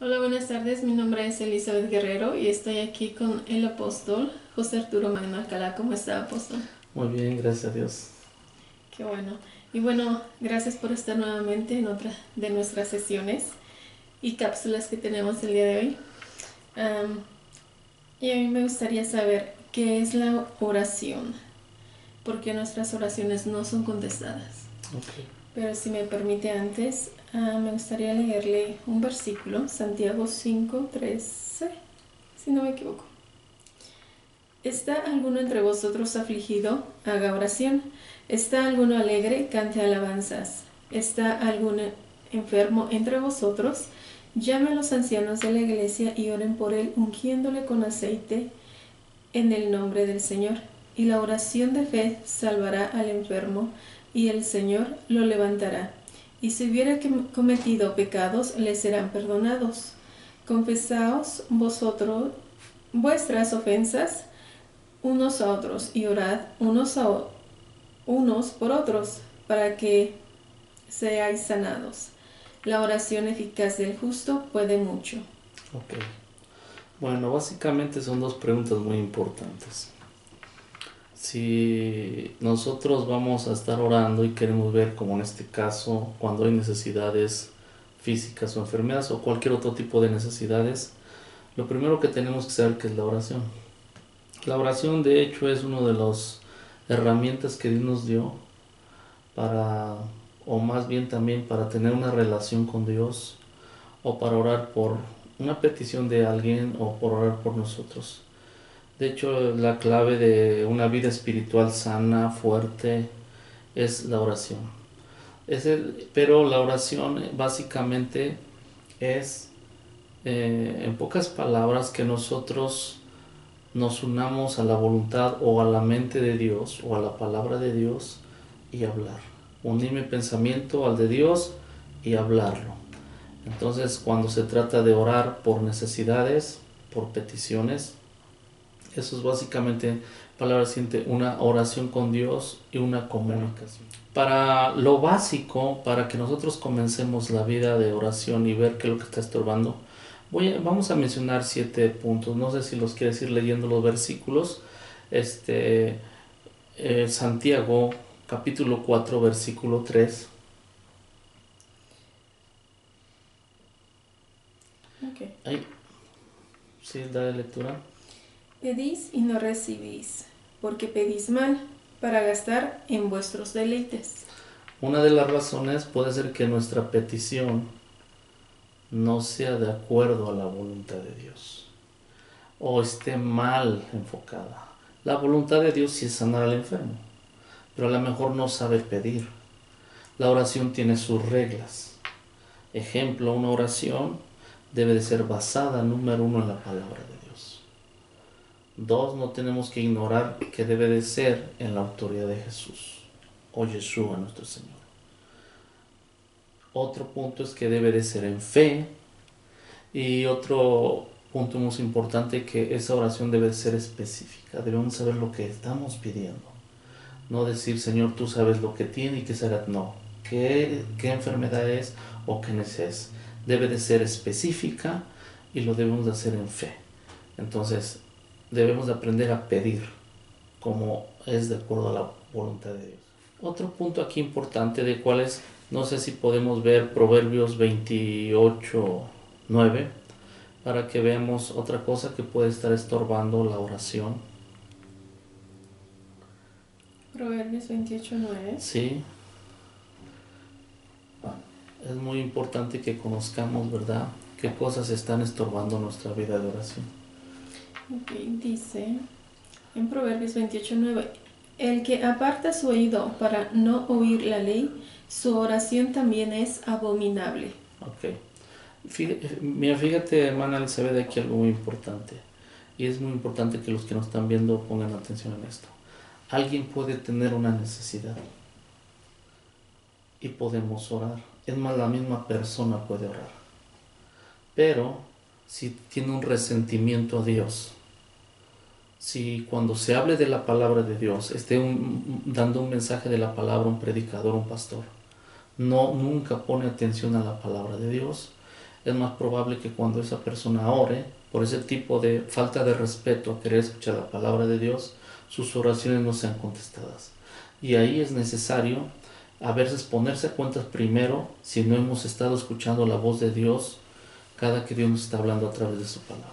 Hola, buenas tardes. Mi nombre es Elizabeth Guerrero y estoy aquí con el apóstol José Arturo Magno Alcalá. ¿Cómo está, apóstol? Muy bien, gracias a Dios. Qué bueno. Y bueno, gracias por estar nuevamente en otra de nuestras sesiones y cápsulas que tenemos el día de hoy. Am, y a mí me gustaría saber qué es la oración, porque nuestras oraciones no son contestadas. Ok. Pero si me permite antes, me gustaría leerle un versículo, Santiago 5:13, si no me equivoco. ¿Está alguno entre vosotros afligido? Haga oración. ¿Está alguno alegre? Cante alabanzas. ¿Está alguno enfermo entre vosotros? Llame a los ancianos de la iglesia y oren por él, ungiéndole con aceite en el nombre del Señor. Y la oración de fe salvará al enfermo, y el Señor lo levantará. Y si hubiera cometido pecados, le serán perdonados. Confesaos vosotros vuestras ofensas unos a otros y orad unos por otros para que seáis sanados. La oración eficaz del justo puede mucho. Ok. Bueno, básicamente son dos preguntas muy importantes. Si nosotros vamos a estar orando y queremos ver, como en este caso, cuando hay necesidades físicas o enfermedades o cualquier otro tipo de necesidades, lo primero que tenemos que saber que es la oración. La oración, de hecho, es una de las herramientas que Dios nos dio para, o más bien también para tener una relación con Dios o para orar por una petición de alguien o por orar por nosotros. De hecho, la clave de una vida espiritual sana, fuerte, es la oración. Pero la oración básicamente es, en pocas palabras, que nosotros nos unamos a la voluntad o a la mente de Dios o a la palabra de Dios y hablar. Unir mi pensamiento al de Dios y hablarlo. Entonces, cuando se trata de orar por necesidades, por peticiones, eso es básicamente, palabra siguiente, una oración con Dios y una comunicación. Para lo básico, para que nosotros comencemos la vida de oración y ver qué es lo que está estorbando, vamos a mencionar 7 puntos. No sé si los quieres ir leyendo los versículos. Este, Santiago, capítulo 4, versículo 3. Okay. Ahí, sí, da lectura. Pedís y no recibís, porque pedís mal, para gastar en vuestros deleites. Una de las razones puede ser que nuestra petición no sea de acuerdo a la voluntad de Dios o esté mal enfocada. La voluntad de Dios sí es sanar al enfermo, pero a lo mejor no sabe pedir. La oración tiene sus reglas. Ejemplo, una oración debe de ser basada, número uno, en la palabra de Dios. Dos, no tenemos que ignorar que debe de ser en la autoridad de Jesús o Yeshua nuestro Señor. Otro punto es que debe de ser en fe. Y otro punto muy importante, que esa oración debe ser específica. Debemos saber lo que estamos pidiendo. No decir, Señor, tú sabes lo que tiene y qué será. No. ¿Qué enfermedad es o qué necesidad? Debe de ser específica y lo debemos de hacer en fe. Entonces, debemos de aprender a pedir como es de acuerdo a la voluntad de Dios. Otro punto aquí importante de cuál es, no sé si podemos ver Proverbios 28:9 para que veamos otra cosa que puede estar estorbando la oración. Proverbios 28:9. Sí, es muy importante que conozcamos, ¿verdad?, qué cosas están estorbando nuestra vida de oración. Okay, dice en Proverbios 28:9, el que aparta su oído para no oír la ley, su oración también es abominable. Ok. Mira, fíjate, hermana Elizabeth, aquí algo muy importante. Y es muy importante que los que nos están viendo pongan atención en esto. Alguien puede tener una necesidad y podemos orar. Es más, la misma persona puede orar. Pero si tiene un resentimiento a Dios, si cuando se hable de la palabra de Dios esté dando un mensaje de la palabra un predicador, un pastor, nunca pone atención a la palabra de Dios, es más probable que cuando esa persona ore, por ese tipo de falta de respeto a querer escuchar la palabra de Dios, sus oraciones no sean contestadas. Y ahí es necesario a veces ponerse a cuentas primero si no hemos estado escuchando la voz de Dios cada que Dios nos está hablando a través de su palabra.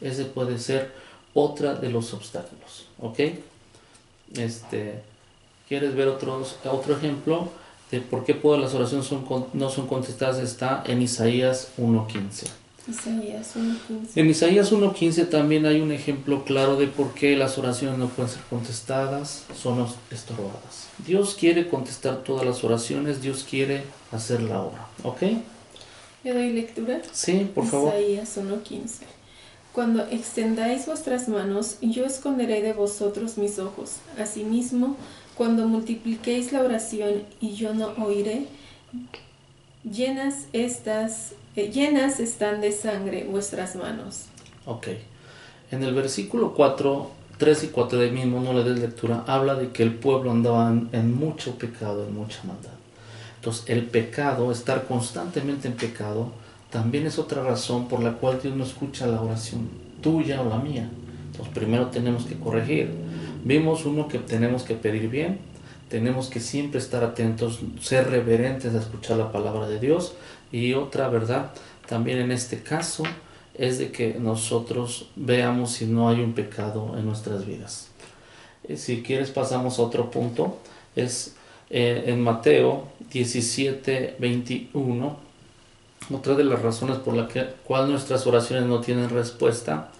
Ese puede ser otra de los obstáculos, ¿ok? ¿Quieres ver otro ejemplo de por qué las oraciones no son contestadas? Está en Isaías 1:15. Isaías 1:15. En Isaías 1:15 también hay un ejemplo claro de por qué las oraciones no pueden ser contestadas, son estorbadas. Dios quiere contestar todas las oraciones, Dios quiere hacer la obra, ¿ok? ¿Le doy lectura? Sí, por favor. Isaías 1:15. Cuando extendáis vuestras manos, yo esconderé de vosotros mis ojos. Asimismo, cuando multipliquéis la oración y yo no oiré, llenas están de sangre vuestras manos. Ok. En el versículo 4, 3 y 4 de mismo, no le des lectura, habla de que el pueblo andaba en mucho pecado, en mucha maldad. Entonces, el pecado, estar constantemente en pecado, también es otra razón por la cual Dios no escucha la oración tuya o la mía. Entonces, primero tenemos que corregir. Vimos uno que tenemos que pedir bien, tenemos que siempre estar atentos, ser reverentes a escuchar la palabra de Dios. Y otra verdad, también en este caso, es de que nosotros veamos si no hay un pecado en nuestras vidas. Si quieres pasamos a otro punto, es en Mateo 17:21. Otra de las razones por la cual nuestras oraciones no tienen respuesta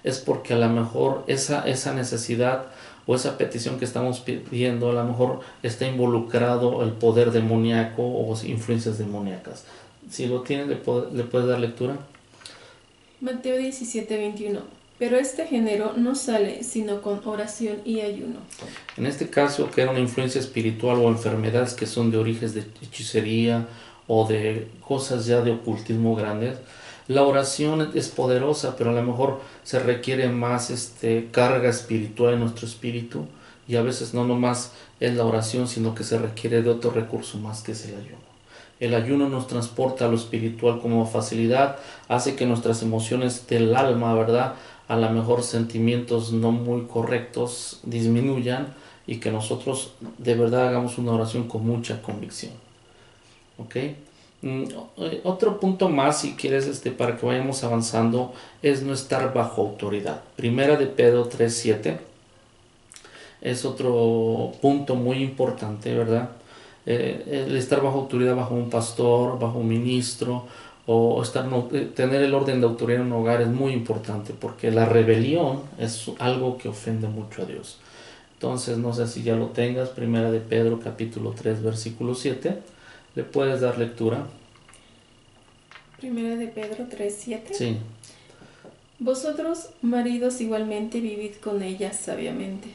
es porque a lo mejor esa necesidad o esa petición que estamos pidiendo, a lo mejor está involucrado el poder demoníaco o influencias demoníacas. Si lo tienes, ¿le puedes dar lectura? Mateo 17:21. Pero este género no sale sino con oración y ayuno. En este caso, que era una influencia espiritual o enfermedades que son de orígenes de hechicería o de cosas ya de ocultismo grandes, la oración es poderosa, pero a lo mejor se requiere más carga espiritual en nuestro espíritu, y a veces no nomás es la oración, sino que se requiere de otro recurso más, que es el ayuno. El ayuno nos transporta a lo espiritual como facilidad, hace que nuestras emociones del alma, ¿verdad?, a lo mejor sentimientos no muy correctos, disminuyan, y que nosotros de verdad hagamos una oración con mucha convicción. ¿Ok? Otro punto más, si quieres, para que vayamos avanzando, es no estar bajo autoridad. Primera de Pedro 3:7 es otro punto muy importante, ¿verdad? El estar bajo autoridad, bajo un pastor, bajo un ministro, o tener el orden de autoridad en un hogar es muy importante, porque la rebelión es algo que ofende mucho a Dios. Entonces, no sé si ya lo tengas, Primera de Pedro capítulo 3 versículo 7, ¿le puedes dar lectura? Primera de Pedro 3:7. Sí. Vosotros, maridos, igualmente vivid con ella sabiamente,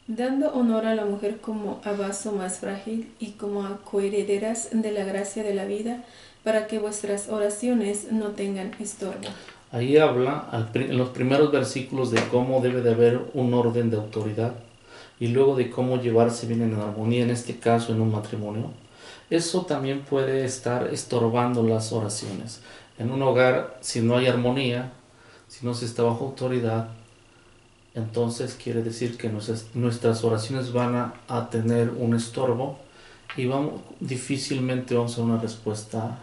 dando honor a la mujer como a vaso más frágil y como a coherederas de la gracia de la vida, para que vuestras oraciones no tengan estorbo. Ahí habla en los primeros versículos de cómo debe de haber un orden de autoridad, y luego de cómo llevarse bien en armonía, en este caso en un matrimonio. Eso también puede estar estorbando las oraciones. En un hogar, si no hay armonía, si no se está bajo autoridad, entonces quiere decir que nuestras oraciones van a tener un estorbo, y difícilmente vamos a tener una respuesta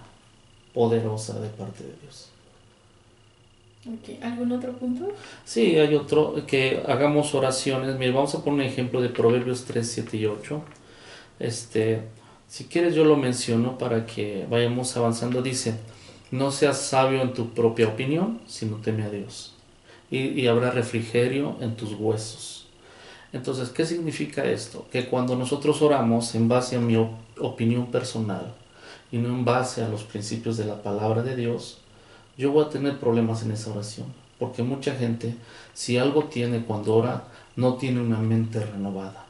poderosa de parte de Dios. Okay. ¿Algún otro punto? Sí, hay otro, que hagamos oraciones. Mira, vamos a poner un ejemplo de Proverbios 3, 7 y 8. Si quieres yo lo menciono para que vayamos avanzando. Dice: no seas sabio en tu propia opinión, sino teme a Dios, y habrá refrigerio en tus huesos. Entonces, ¿qué significa esto? Que cuando nosotros oramos en base a mi opinión personal y no en base a los principios de la palabra de Dios, yo voy a tener problemas en esa oración, porque mucha gente, si algo tiene cuando ora, no tiene una mente renovada.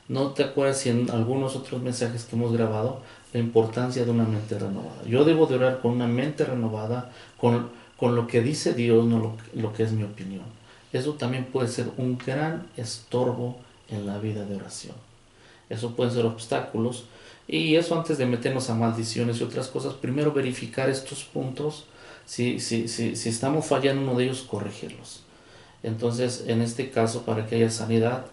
¿No te acuerdas si en algunos otros mensajes que hemos grabado la importancia de una mente renovada? Yo debo de orar con una mente renovada, con lo que dice Dios, no lo que es mi opinión. Eso también puede ser un gran estorbo en la vida de oración. Eso pueden ser obstáculos Y eso antes de meternos a maldiciones y otras cosas, primero verificar estos puntos, si estamos fallando en uno de ellos, corregirlos. Entonces, en este caso, para que haya sanidad,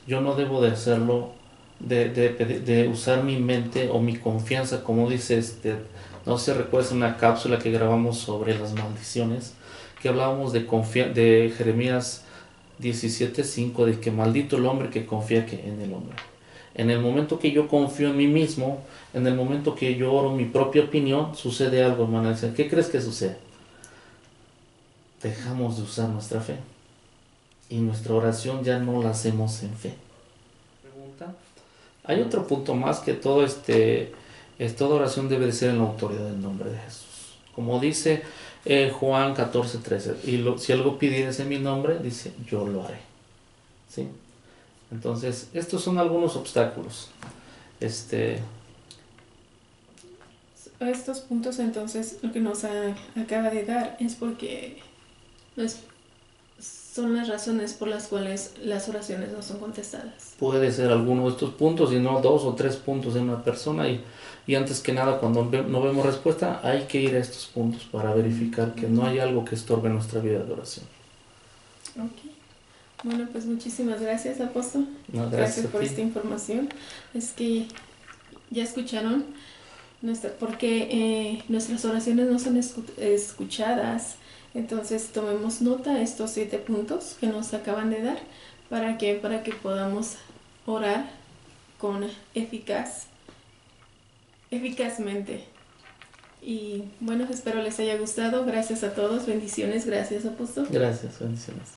yo no debo de hacerlo, de usar mi mente o mi confianza, como dice no sé si recuerdas una cápsula que grabamos sobre las maldiciones, que hablábamos de Jeremías 17:5, de que maldito el hombre que confía en el hombre. En el momento que yo confío en mí mismo, en el momento que yo oro mi propia opinión, sucede algo, hermana. ¿Qué crees que sucede? Dejamos de usar nuestra fe y nuestra oración ya no la hacemos en fe. Pregunta. Hay otro punto más, que toda oración debe de ser en la autoridad del nombre de Jesús. Como dice Juan 14:13, si algo pidieres en mi nombre, dice, yo lo haré. ¿Sí? Entonces, estos son algunos obstáculos. Estos puntos, entonces, lo que nos acaba de dar es porque son las razones por las cuales las oraciones no son contestadas. Puede ser alguno de estos puntos y no 2 o 3 puntos en una persona, y antes que nada, cuando no vemos respuesta, hay que ir a estos puntos para verificar que no hay algo que estorbe nuestra vida de oración. Ok. Bueno, pues muchísimas gracias, apóstol. No, Gracias por ti. esta información. Es que ya escucharon porque nuestras oraciones no son escuchadas. Entonces tomemos nota de estos 7 puntos que nos acaban de dar para que podamos orar con eficazmente. Y bueno, espero les haya gustado. Gracias a todos. Bendiciones. Gracias, apóstol. Gracias, bendiciones.